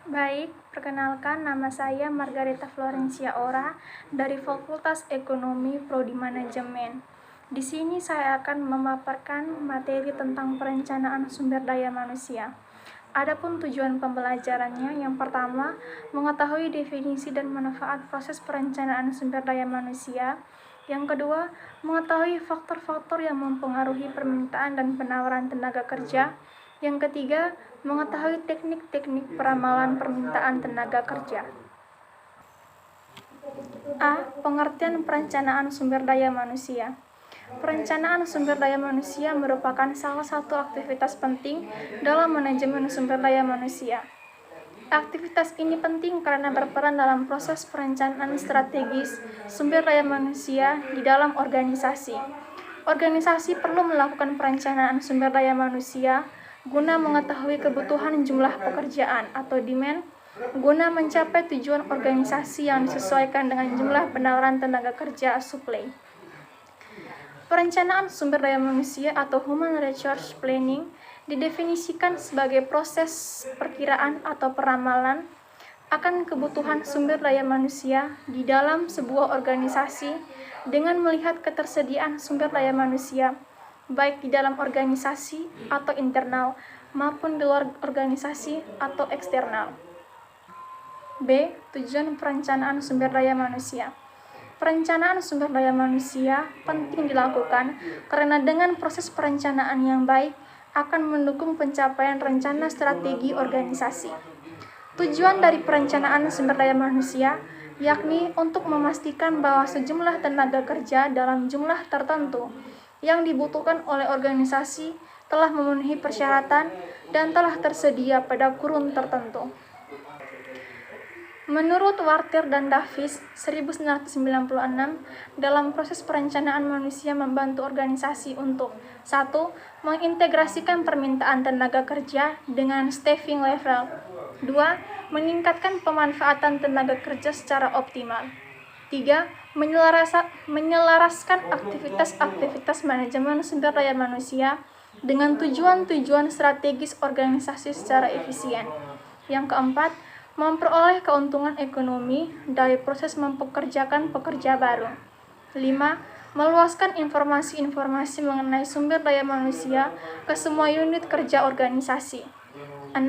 Baik, perkenalkan nama saya Margareta Florencia Ora dari Fakultas Ekonomi Prodi Manajemen. Di sini saya akan memaparkan materi tentang perencanaan sumber daya manusia. Adapun tujuan pembelajarannya, yang pertama, mengetahui definisi dan manfaat proses perencanaan sumber daya manusia. Yang kedua, mengetahui faktor-faktor yang mempengaruhi permintaan dan penawaran tenaga kerja. Yang ketiga, mengetahui teknik-teknik peramalan permintaan tenaga kerja. A. Pengertian perencanaan sumber daya manusia. Perencanaan sumber daya manusia merupakan salah satu aktivitas penting dalam manajemen sumber daya manusia. Aktivitas ini penting karena berperan dalam proses perencanaan strategis sumber daya manusia di dalam organisasi. Organisasi perlu melakukan perencanaan sumber daya manusia guna mengetahui kebutuhan jumlah pekerjaan atau demand, guna mencapai tujuan organisasi yang disesuaikan dengan jumlah penawaran tenaga kerja supply. Perencanaan sumber daya manusia atau Human Resource Planning didefinisikan sebagai proses perkiraan atau peramalan akan kebutuhan sumber daya manusia di dalam sebuah organisasi dengan melihat ketersediaan sumber daya manusia, baik di dalam organisasi atau internal maupun di luar organisasi atau eksternal. B. Tujuan perencanaan sumber daya manusia. Perencanaan sumber daya manusia penting dilakukan karena dengan proses perencanaan yang baik akan mendukung pencapaian rencana strategi organisasi. Tujuan dari perencanaan sumber daya manusia yakni untuk memastikan bahwa sejumlah tenaga kerja dalam jumlah tertentu yang dibutuhkan oleh organisasi telah memenuhi persyaratan dan telah tersedia pada kurun tertentu. Menurut Wartir dan Davis 1996, dalam proses perencanaan manusia membantu organisasi untuk 1. Mengintegrasikan permintaan tenaga kerja dengan staffing level. 2. Meningkatkan pemanfaatan tenaga kerja secara optimal. 3. Menyelaraskan aktivitas-aktivitas manajemen sumber daya manusia dengan tujuan-tujuan strategis organisasi secara efisien. Yang keempat, memperoleh keuntungan ekonomi dari proses mempekerjakan pekerja baru. 5. Meluaskan informasi-informasi mengenai sumber daya manusia ke semua unit kerja organisasi. 6.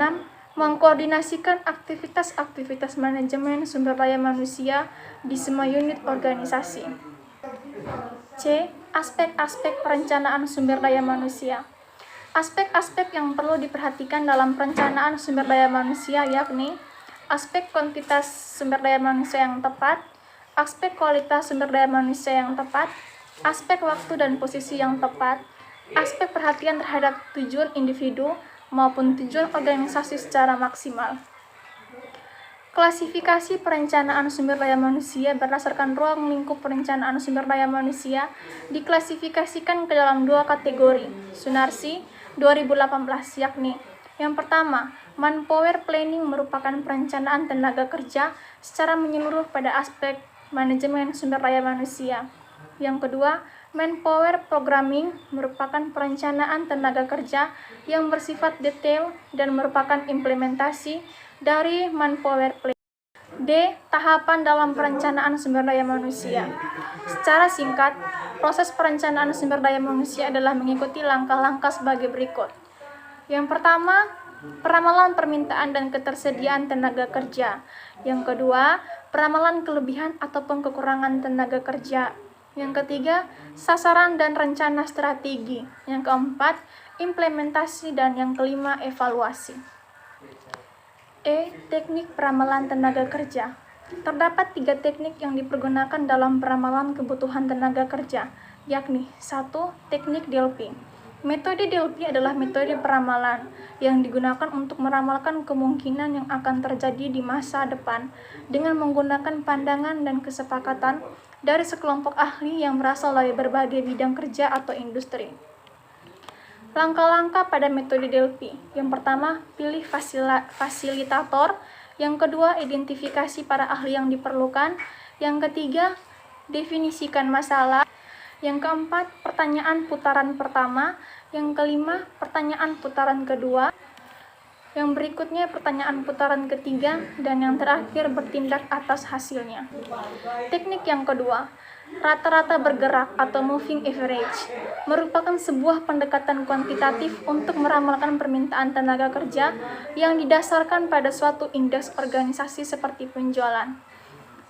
Mengkoordinasikan aktivitas-aktivitas manajemen sumber daya manusia di semua unit organisasi. C. Aspek-aspek perencanaan sumber daya manusia. Aspek-aspek yang perlu diperhatikan dalam perencanaan sumber daya manusia yakni aspek kuantitas sumber daya manusia yang tepat, aspek kualitas sumber daya manusia yang tepat, aspek waktu dan posisi yang tepat, aspek perhatian terhadap tujuan individu maupun tujuan organisasi secara maksimal. Klasifikasi perencanaan sumber daya manusia berdasarkan ruang lingkup perencanaan sumber daya manusia diklasifikasikan ke dalam dua kategori, Sunarsi 2018, yakni yang pertama, manpower planning merupakan perencanaan tenaga kerja secara menyeluruh pada aspek manajemen sumber daya manusia. Yang kedua, manpower programming merupakan perencanaan tenaga kerja yang bersifat detail dan merupakan implementasi dari manpower planning. D. Tahapan dalam perencanaan sumber daya manusia. Secara singkat, proses perencanaan sumber daya manusia adalah mengikuti langkah-langkah sebagai berikut. Yang pertama, peramalan permintaan dan ketersediaan tenaga kerja. Yang kedua, peramalan kelebihan ataupun kekurangan tenaga kerja. Yang ketiga, sasaran dan rencana strategi. Yang keempat, implementasi, dan yang kelima, evaluasi. E. Teknik peramalan tenaga kerja. Terdapat 3 teknik yang dipergunakan dalam peramalan kebutuhan tenaga kerja, yakni 1. Teknik DLP. Metode DLP adalah metode peramalan yang digunakan untuk meramalkan kemungkinan yang akan terjadi di masa depan dengan menggunakan pandangan dan kesepakatan dari sekelompok ahli yang berasal dari berbagai bidang kerja atau industri. Langkah-langkah pada metode DLP. Yang pertama, pilih fasilitator. Yang kedua, identifikasi para ahli yang diperlukan. Yang ketiga, definisikan masalah. Yang keempat, pertanyaan putaran pertama. Yang kelima, pertanyaan putaran kedua. Yang berikutnya pertanyaan putaran ketiga, dan yang terakhir bertindak atas hasilnya. Teknik yang kedua, rata-rata bergerak atau moving average, merupakan sebuah pendekatan kuantitatif untuk meramalkan permintaan tenaga kerja yang didasarkan pada suatu indeks organisasi seperti penjualan.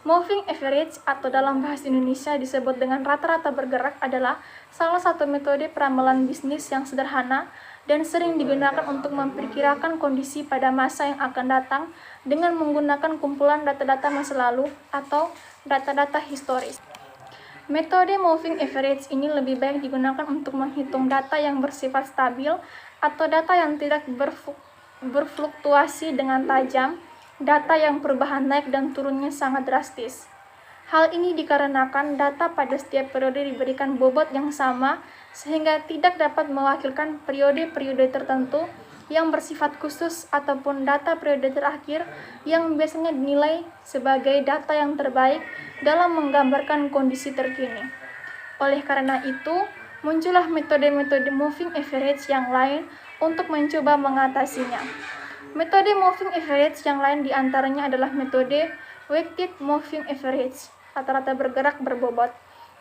Moving average atau dalam bahasa Indonesia disebut dengan rata-rata bergerak adalah salah satu metode peramalan bisnis yang sederhana dan sering digunakan untuk memperkirakan kondisi pada masa yang akan datang dengan menggunakan kumpulan data-data masa lalu atau data-data historis. Metode moving average ini lebih baik digunakan untuk menghitung data yang bersifat stabil atau data yang tidak berfluktuasi dengan tajam, data yang perubahan naik dan turunnya sangat drastis. Hal ini dikarenakan data pada setiap periode diberikan bobot yang sama sehingga tidak dapat mewakilkan periode-periode tertentu yang bersifat khusus ataupun data periode terakhir yang biasanya dinilai sebagai data yang terbaik dalam menggambarkan kondisi terkini. Oleh karena itu, muncullah metode-metode moving average yang lain untuk mencoba mengatasinya. Metode moving average yang lain diantaranya adalah metode weighted moving average, rata-rata bergerak berbobot,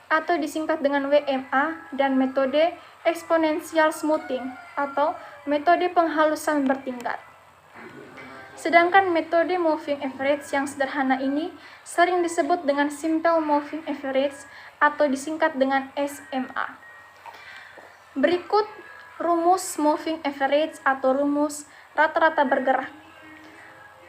atau disingkat dengan WMA, dan metode exponential smoothing, atau metode penghalusan bertingkat. Sedangkan metode moving average yang sederhana ini sering disebut dengan simple moving average atau disingkat dengan SMA. Berikut rumus moving average atau rumus rata-rata bergerak.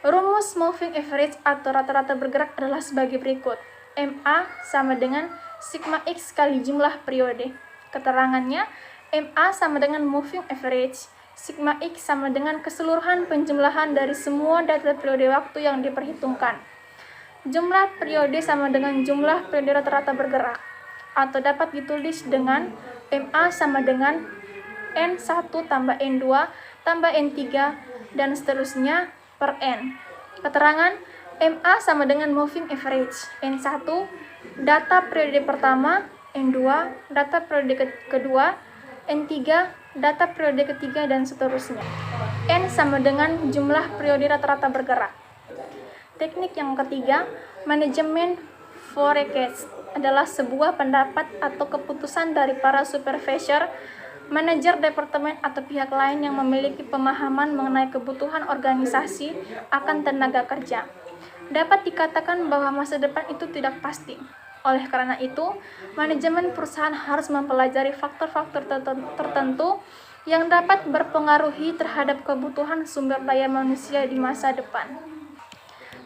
Rumus moving average atau rata-rata bergerak adalah sebagai berikut. MA sama dengan sigma X kali jumlah periode. Keterangannya, MA sama dengan moving average, sigma X sama dengan keseluruhan penjumlahan dari semua data periode waktu yang diperhitungkan. Jumlah periode sama dengan jumlah periode rata-rata bergerak, atau dapat ditulis dengan MA sama dengan N1 tambah N2 tambah N3 dan seterusnya per N. Keterangan MA sama dengan moving average, N1 data periode pertama, N2 data periode kedua, N3 data periode ketiga dan seterusnya. N sama dengan jumlah periode rata-rata bergerak. Teknik yang ketiga, manajemen forecast adalah sebuah pendapat atau keputusan dari para supervisor, manajer departemen atau pihak lain yang memiliki pemahaman mengenai kebutuhan organisasi akan tenaga kerja. Dapat dikatakan bahwa masa depan itu tidak pasti. Oleh karena itu, manajemen perusahaan harus mempelajari faktor-faktor tertentu yang dapat berpengaruhi terhadap kebutuhan sumber daya manusia di masa depan.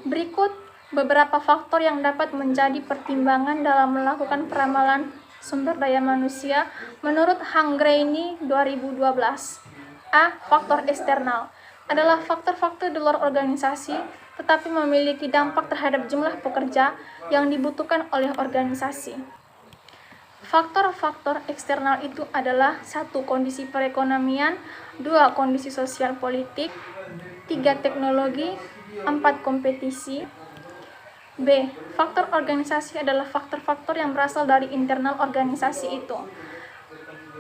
Berikut beberapa faktor yang dapat menjadi pertimbangan dalam melakukan peramalan sumber daya manusia menurut Hangreini 2012. A. Faktor eksternal adalah faktor-faktor di luar organisasi tetapi memiliki dampak terhadap jumlah pekerja yang dibutuhkan oleh organisasi. Faktor-faktor eksternal itu adalah 1. Kondisi perekonomian, 2. Kondisi sosial politik, 3. Teknologi, 4. Kompetisi. B. Faktor organisasi adalah faktor-faktor yang berasal dari internal organisasi itu.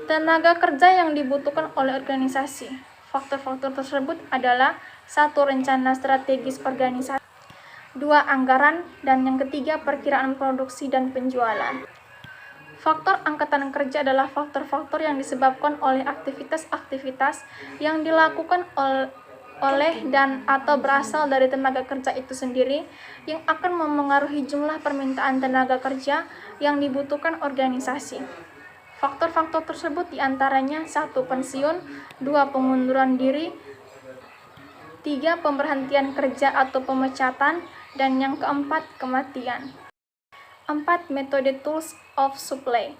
Tenaga kerja yang dibutuhkan oleh organisasi. Faktor-faktor tersebut adalah 1. Rencana strategis organisasi, 2. Anggaran, dan yang ketiga perkiraan produksi dan penjualan. Faktor angkatan kerja adalah faktor-faktor yang disebabkan oleh aktivitas-aktivitas yang dilakukan oleh dan atau berasal dari tenaga kerja itu sendiri yang akan memengaruhi jumlah permintaan tenaga kerja yang dibutuhkan organisasi. Faktor-faktor tersebut diantaranya 1. Pensiun, 2. Pengunduran diri, 3. Pemberhentian kerja atau pemecatan, dan yang keempat, kematian. 4. Metode tools of supply.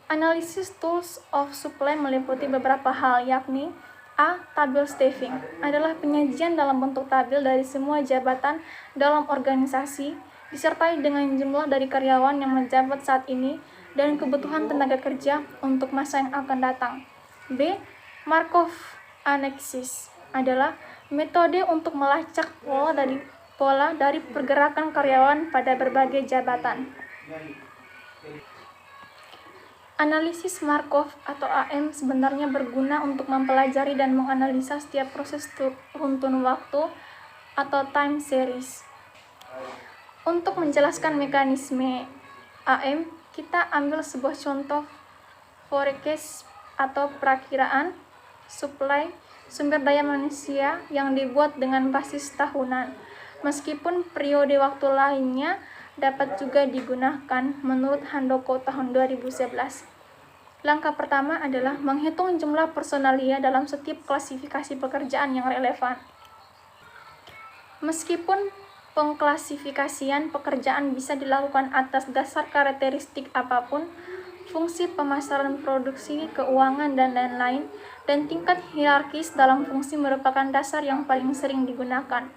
Analisis tools of supply meliputi beberapa hal, yakni A. Tabel staffing adalah penyajian dalam bentuk tabel dari semua jabatan dalam organisasi, disertai dengan jumlah dari karyawan yang menjabat saat ini dan kebutuhan tenaga kerja untuk masa yang akan datang. B. Markov analysis adalah metode untuk melacak pola dari pergerakan karyawan pada berbagai jabatan. Analisis Markov atau AM sebenarnya berguna untuk mempelajari dan menganalisa setiap proses runtun waktu atau time series. Untuk menjelaskan mekanisme AM, kita ambil sebuah contoh forecast atau perakiraan supply sumber daya manusia yang dibuat dengan basis tahunan, meskipun periode waktu lainnya dapat juga digunakan menurut Handoko tahun 2011. Langkah pertama adalah menghitung jumlah personalia dalam setiap klasifikasi pekerjaan yang relevan. Meskipun pengklasifikasian pekerjaan bisa dilakukan atas dasar karakteristik apapun, fungsi pemasaran, produksi, keuangan, dan lain-lain, dan tingkat hierarkis dalam fungsi merupakan dasar yang paling sering digunakan.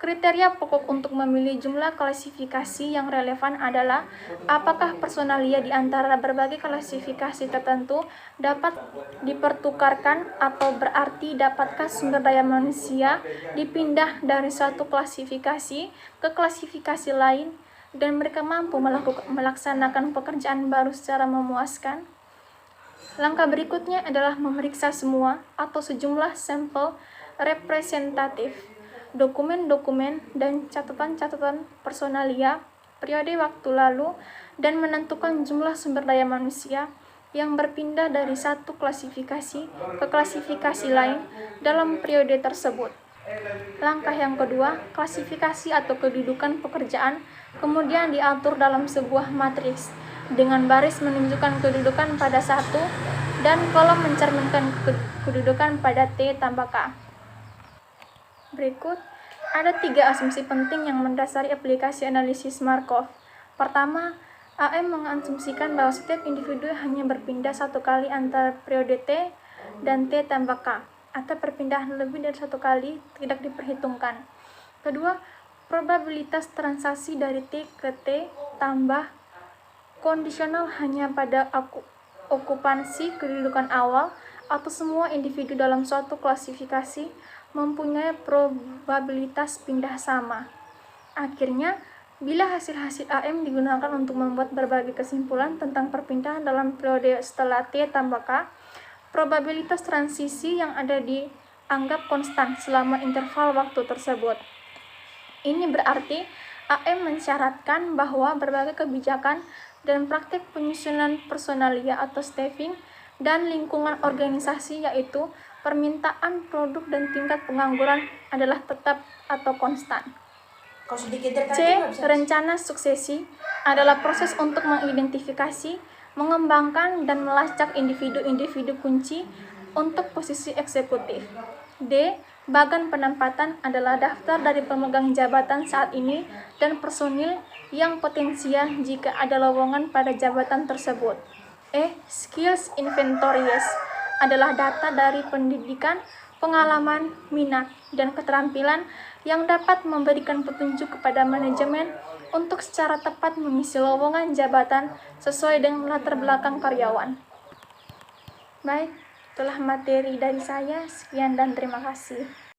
Kriteria pokok untuk memilih jumlah klasifikasi yang relevan adalah apakah personalia di antara berbagai klasifikasi tertentu dapat dipertukarkan, atau berarti dapatkah sumber daya manusia dipindah dari suatu klasifikasi ke klasifikasi lain dan mereka mampu melaksanakan pekerjaan baru secara memuaskan. Langkah berikutnya adalah memeriksa semua atau sejumlah sampel representatif, dokumen-dokumen, dan catatan-catatan personalia periode waktu lalu dan menentukan jumlah sumber daya manusia yang berpindah dari satu klasifikasi ke klasifikasi lain dalam periode tersebut. Langkah yang kedua, klasifikasi atau kedudukan pekerjaan kemudian diatur dalam sebuah matriks dengan baris menunjukkan kedudukan pada satu dan kolom mencerminkan kedudukan pada T tambah K. Berikut, ada 3 asumsi penting yang mendasari aplikasi analisis Markov. Pertama, AM mengasumsikan bahwa setiap individu hanya berpindah satu kali antara periode T dan T tambah K, atau perpindahan lebih dari satu kali tidak diperhitungkan. Kedua, probabilitas transaksi dari T ke T tambah kondisional hanya pada okupansi kedudukan awal atau semua individu dalam suatu klasifikasi mempunyai probabilitas pindah sama. Akhirnya, bila hasil-hasil AM digunakan untuk membuat berbagai kesimpulan tentang perpindahan dalam periode setelah T tambah K, probabilitas transisi yang ada dianggap konstan selama interval waktu tersebut. Ini berarti AM mensyaratkan bahwa berbagai kebijakan dan praktik penyusunan personalia atau staffing dan lingkungan organisasi, yaitu permintaan produk dan tingkat pengangguran, adalah tetap atau konstan. C. Rencana suksesi adalah proses untuk mengidentifikasi, mengembangkan, dan melacak individu-individu kunci untuk posisi eksekutif. D. Bagan penempatan adalah daftar dari pemegang jabatan saat ini dan personil yang potensial jika ada lowongan pada jabatan tersebut. E. Skills inventories adalah data dari pendidikan, pengalaman, minat, dan keterampilan yang dapat memberikan petunjuk kepada manajemen untuk secara tepat mengisi lowongan jabatan sesuai dengan latar belakang karyawan. Baik, itulah materi dari saya. Sekian dan terima kasih.